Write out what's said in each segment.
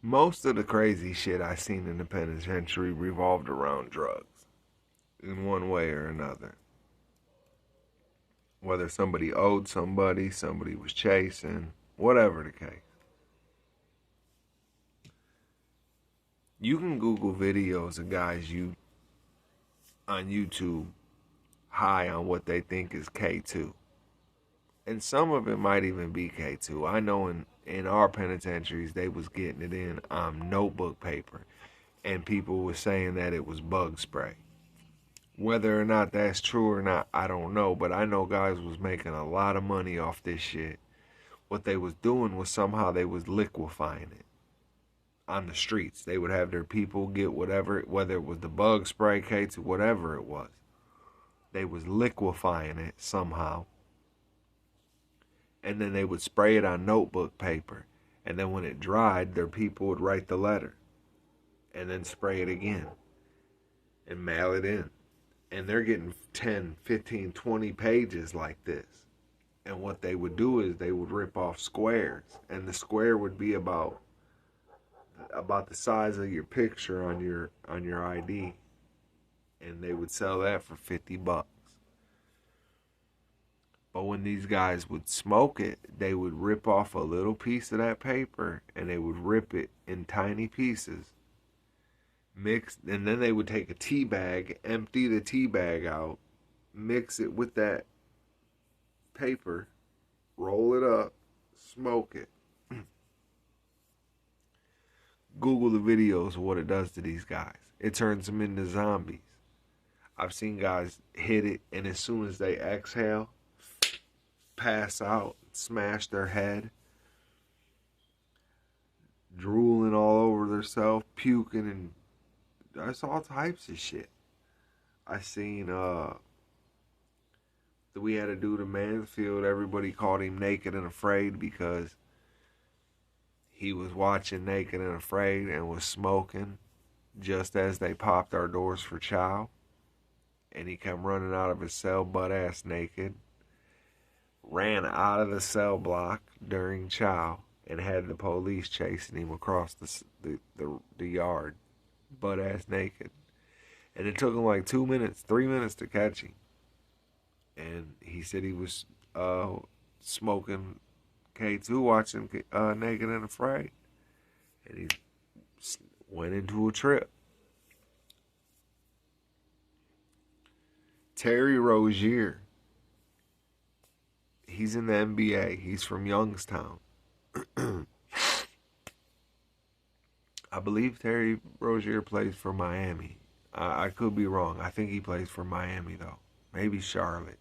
Most of the crazy shit I seen in the penitentiary revolved around drugs in one way or another. Whether somebody owed somebody, somebody was chasing, whatever the case. You can Google videos of guys you on YouTube high on what they think is K2. And some of it might even be K2. I know in our penitentiaries they was getting it in on notebook paper. And people were saying that it was bug spray. Whether or not that's true or not, I don't know. But I know guys was making a lot of money off this shit. What they was doing was somehow they was liquefying it on the streets. They would have their people get whatever, whether it was the bug spray, K2, whatever it was. They was liquefying it somehow. And then they would spray it on notebook paper. And then when it dried, their people would write the letter. And then spray it again. And mail it in. And they're getting 10, 15, 20 pages like this. And what they would do is they would rip off squares. And the square would be about the size of your picture on your ID. And they would sell that for $50. But when these guys would smoke it, they would rip off a little piece of that paper and they would rip it in tiny pieces. Mix, and then they would take a tea bag, empty the tea bag out, mix it with that paper, roll it up, smoke it. Google the videos of what it does to these guys. It turns them into zombies. I've seen guys hit it, and as soon as they exhale, pass out, smash their head, drooling all over themselves, puking, and that's all types of shit. I seen that we had a dude in Mansfield. Everybody called him Naked and Afraid because he was watching Naked and Afraid and was smoking just as they popped our doors for chow. And he come running out of his cell butt ass naked. Ran out of the cell block during chow and had the police chasing him across the yard, butt ass naked. And it took him like 2 minutes, 3 minutes to catch him. And he said he was smoking K2, watching Naked and Afraid. And he went into a trip. Terry Rozier. He's in the NBA. He's from Youngstown. I believe Terry Rozier plays for Miami. I could be wrong. I think he plays for Miami, though. Maybe Charlotte.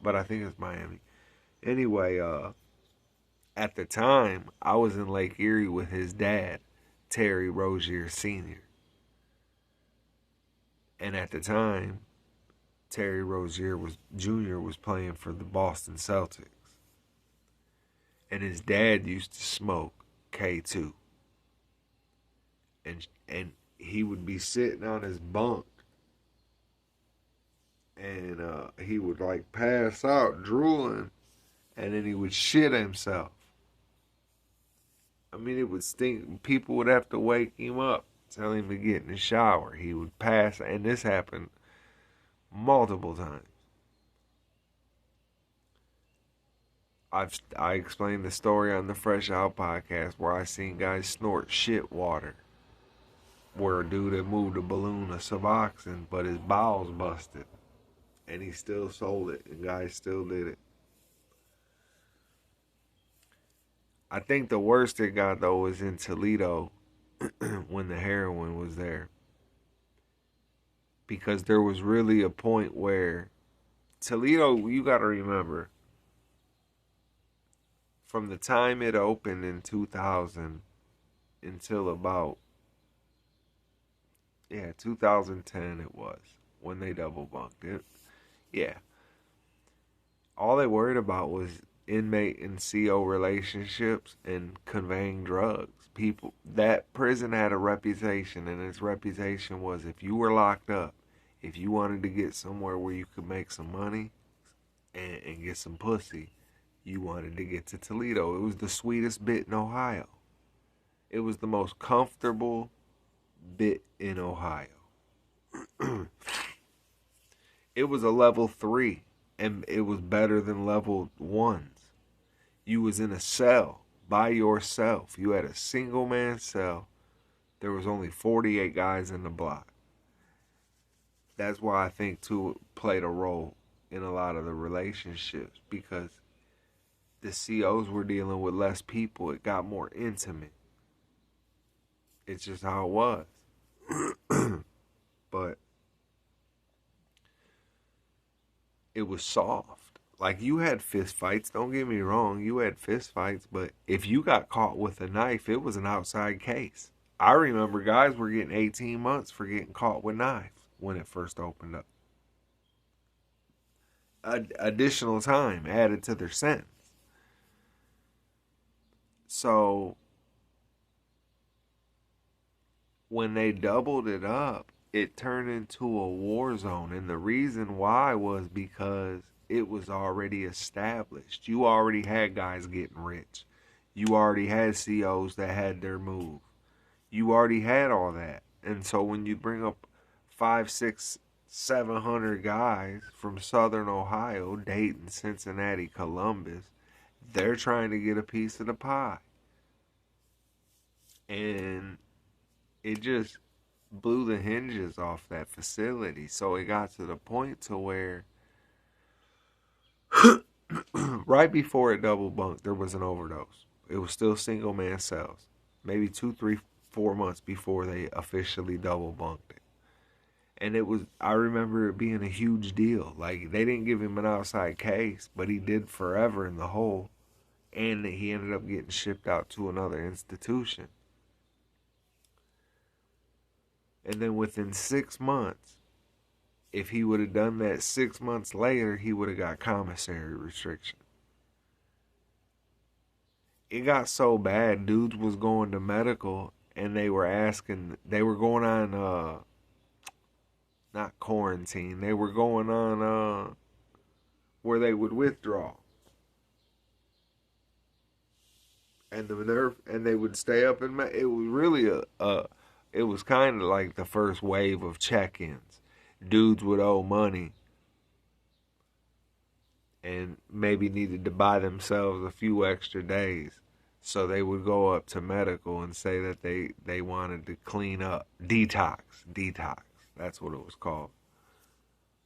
But I think it's Miami. Anyway, at the time, I was in Lake Erie with his dad, Terry Rozier Sr. And at the time, Terry Rozier Jr. was playing for the Boston Celtics. And his dad used to smoke K2. And he would be sitting on his bunk. And he would like pass out drooling. And then he would shit himself. I mean, it would stink. People would have to wake him up, tell him to get in the shower. He would pass. And this happened multiple times. I explained the story on the Fresh Out podcast where I seen guys snort shit water. Where a dude had moved a balloon of Suboxone, but his bowels busted. And he still sold it, and guys still did it. I think the worst it got, though, was in Toledo when the heroin was there. Because there was really a point where Toledo, you got to remember, from the time it opened in 2000 until about 2010 it was, when they double bunked it. Yeah. All they worried about was inmate and CO relationships and conveying drugs. People, that prison had a reputation, and its reputation was if you were locked up, if you wanted to get somewhere where you could make some money and get some pussy, you wanted to get to Toledo. It was the sweetest bit in Ohio. It was the most comfortable bit in Ohio. It was a level 3, and it was better than level 1s. You was in a cell by yourself. You had a single man cell. There was only 48 guys in the block. That's why I think too played a role in a lot of the relationships, because the COs were dealing with less people. It got more intimate. It's just how it was. But it was soft. Like, you had fist fights, don't get me wrong, you had fist fights, but if you got caught with a knife, it was an outside case. I remember guys were getting 18 months for getting caught with knives when it first opened up. Additional time added to their sentence. So when they doubled it up, it turned into a war zone. And the reason why was because it was already established. You already had guys getting rich. You already had COs that had their move. You already had all that. And so when you bring up 5, 6, 700 guys from Southern Ohio, Dayton, Cincinnati, Columbus, they're trying to get a piece of the pie. And it just blew the hinges off that facility. So it got to the point to where right before it double bunked, there was an overdose. It was still single man cells. Maybe 2, 3, 4 months before they officially double bunked it. And it was, I remember it being a huge deal. Like, they didn't give him an outside case, but he did forever in the hole. And he ended up getting shipped out to another institution. And then within 6 months, if he would have done that 6 months later, he would have got commissary restriction. It got so bad, dudes was going to medical and they were going on, not quarantine, they were going on, where they would withdraw. And they would stay up in, it was really it was kind of like the first wave of check-ins. Dudes would owe money and maybe needed to buy themselves a few extra days. So they would go up to medical and say that they wanted to clean up. Detox. That's what it was called.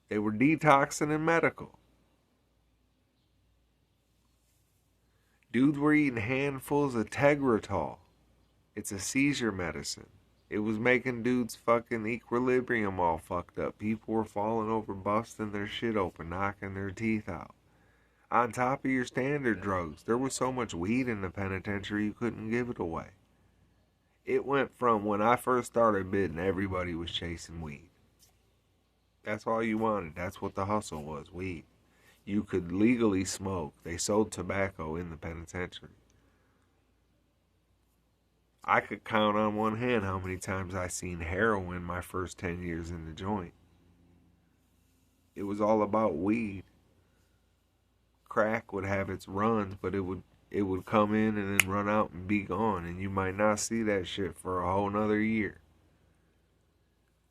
They were detoxing in medical. Dudes were eating handfuls of Tegretol. It's a seizure medicine. It was making dudes' fucking equilibrium all fucked up. People were falling over, busting their shit open, knocking their teeth out. On top of your standard drugs, there was so much weed in the penitentiary you couldn't give it away. It went from when I first started bidding, everybody was chasing weed. That's all you wanted. That's what the hustle was, weed. You could legally smoke. They sold tobacco in the penitentiary. I could count on one hand how many times I seen heroin my first 10 years in the joint. It was all about weed. Crack would have its runs, but it would come in and then run out and be gone, and you might not see that shit for a whole nother year.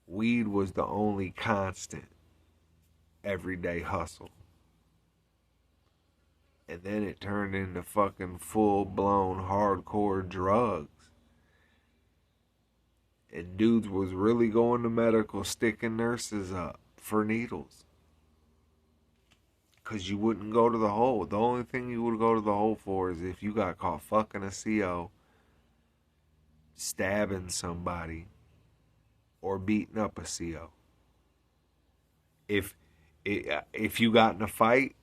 Weed was the only constant everyday hustle. And then it turned into fucking full-blown hardcore drugs. And dudes was really going to medical, sticking nurses up for needles. Because you wouldn't go to the hole. The only thing you would go to the hole for is if you got caught fucking a CO, stabbing somebody, or beating up a CO. If you got in a fight,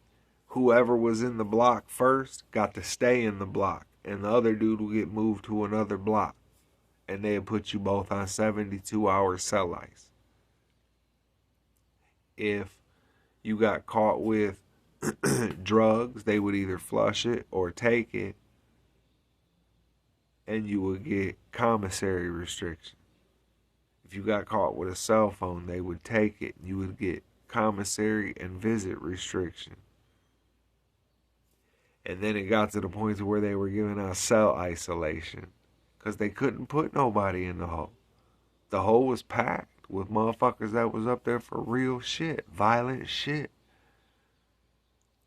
whoever was in the block first got to stay in the block, and the other dude would get moved to another block. And they'd put you both on 72-hour cell ice. If you got caught with drugs, they would either flush it or take it, and you would get commissary restriction. If you got caught with a cell phone, they would take it, and you would get commissary and visit restriction. And then it got to the point to where they were giving out cell isolation, because they couldn't put nobody in the hole. The hole was packed with motherfuckers that was up there for real shit, violent shit.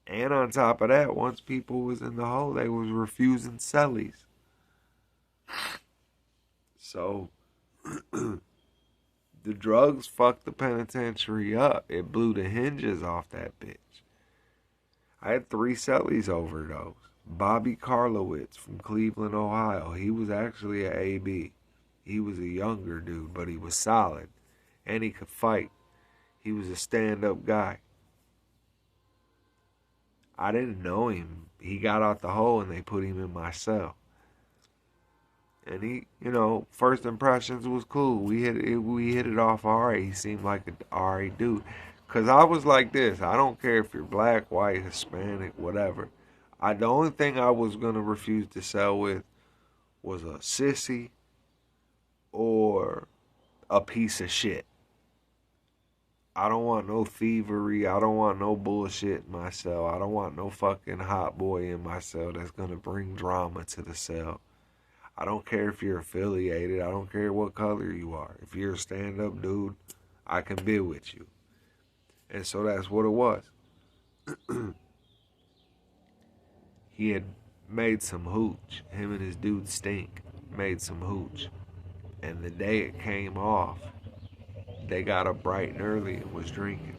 And on top of that, once people was in the hole, they was refusing cellies. So the drugs fucked the penitentiary up. It blew the hinges off that bitch. I had 3 cellies overdose. Bobby Karlowitz from Cleveland, Ohio. He was actually an AB. He was a younger dude, but he was solid. And he could fight. He was a stand-up guy. I didn't know him. He got out the hole and they put him in my cell. And he, first impressions was cool. We hit it off alright. He seemed like an alright dude. Cause I was like this. I don't care if you're black, white, Hispanic, whatever. The only thing I was gonna refuse to sell with was a sissy or a piece of shit. I don't want no thievery. I don't want no bullshit in my cell. I don't want no fucking hot boy in my cell that's gonna bring drama to the cell. I don't care if you're affiliated. I don't care what color you are. If you're a stand-up dude, I can be with you. And so that's what it was. He had made some hooch. Him and his dude Stink made some hooch. And the day it came off, they got up bright and early and was drinking.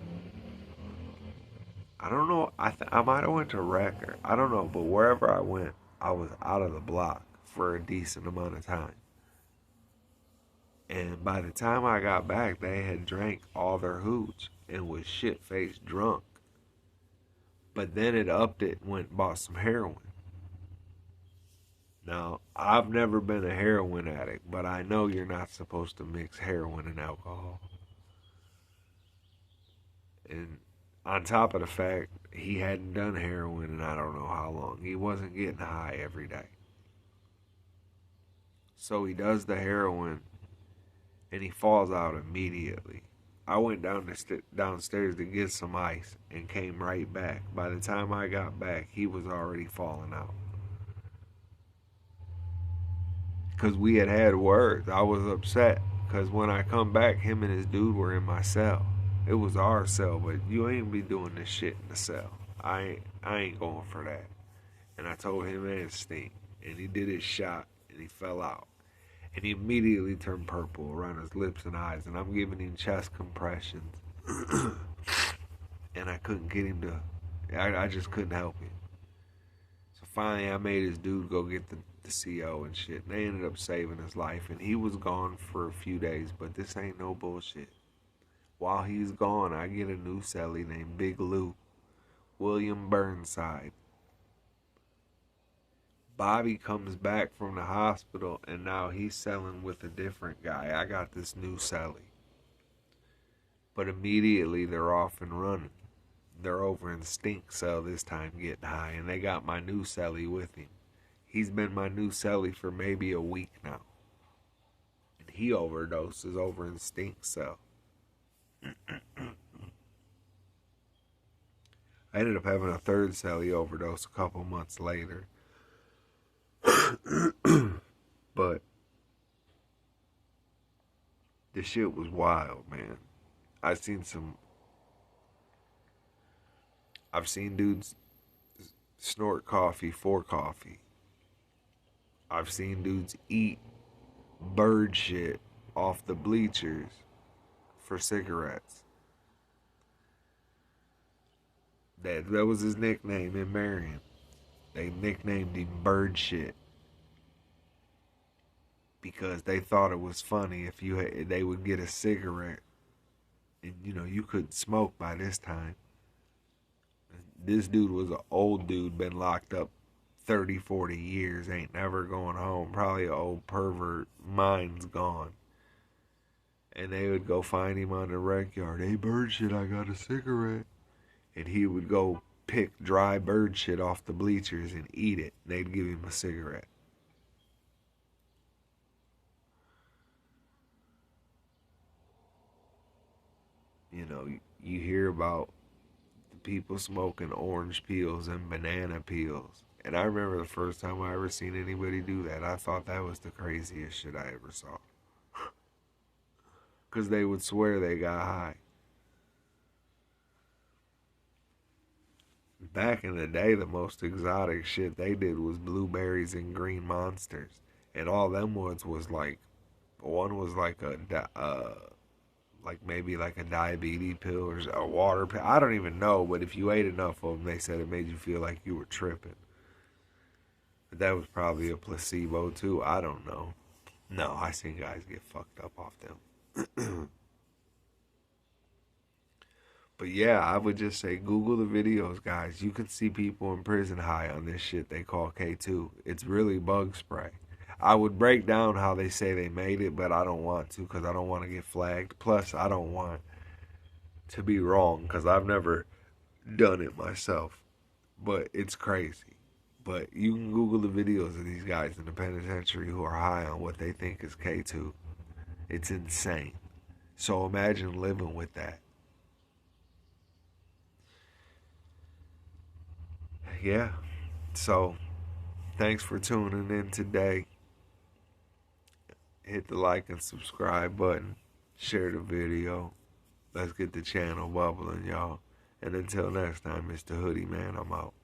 I don't know. I might have went to Wrecker. I don't know. But wherever I went, I was out of the block for a decent amount of time. And by the time I got back, they had drank all their hooch and was shit-faced drunk. But then it upped it and went and bought some heroin. Now, I've never been a heroin addict, but I know you're not supposed to mix heroin and alcohol. And on top of the fact, he hadn't done heroin in I don't know how long. He wasn't getting high every day. So he does the heroin, and he falls out immediately. I went downstairs to get some ice and came right back. By the time I got back, he was already falling out. Because we had words. I was upset. Because when I come back, him and his dude were in my cell. It was our cell, but you ain't be doing this shit in the cell. I ain't going for that. And I told him and Stink. And he did his shot, and he fell out. And he immediately turned purple around his lips and eyes. And I'm giving him chest compressions. And I couldn't get him to... I just couldn't help him. So finally I made his dude go get the CO and shit. And they ended up saving his life. And he was gone for a few days. But this ain't no bullshit. While he's gone, I get a new cellie named Big Lou. William Burnside. Bobby comes back from the hospital and now he's selling with a different guy. I got this new cellie. But immediately they're off and running. They're over in Stink cell this time getting high, and they got my new cellie with him. He's been my new cellie for maybe a week now. And he overdoses over in Stink cell. I ended up having a third cellie overdose a couple months later. But the shit was wild, man. I've seen dudes snort coffee for coffee. I've seen dudes eat bird shit off the bleachers for cigarettes. That was his nickname in Marion. They nicknamed him Bird Shit because they thought it was funny if they would get a cigarette and you couldn't smoke by this time. This dude was an old dude, been locked up 30, 40 years, ain't never going home, probably an old pervert, mind's gone. And they would go find him on the rec yard. Hey, Bird Shit, I got a cigarette. And he would go pick dry bird shit off the bleachers and eat it. They'd give him a cigarette. You hear about the people smoking orange peels and banana peels And I remember the first time I ever seen anybody do that. I thought that was the craziest shit I ever saw. Because they would swear they got high. Back in the day, the most exotic shit they did was blueberries and green monsters. And all them ones was like, one was like like maybe like a diabetes pill or a water pill. I don't even know, but if you ate enough of them, they said it made you feel like you were tripping. But that was probably a placebo too. I don't know. No, I seen guys get fucked up off them. But yeah, I would just say Google the videos, guys. You can see people in prison high on this shit they call K2. It's really bug spray. I would break down how they say they made it, but I don't want to because I don't want to get flagged. Plus, I don't want to be wrong because I've never done it myself. But it's crazy. But you can Google the videos of these guys in the penitentiary who are high on what they think is K2. It's insane. So imagine living with that. Yeah. So, thanks for tuning in today. Hit the like and subscribe button. Share the video. Let's get the channel bubbling, y'all. And until next time, Mr. Hoodie Man, I'm out.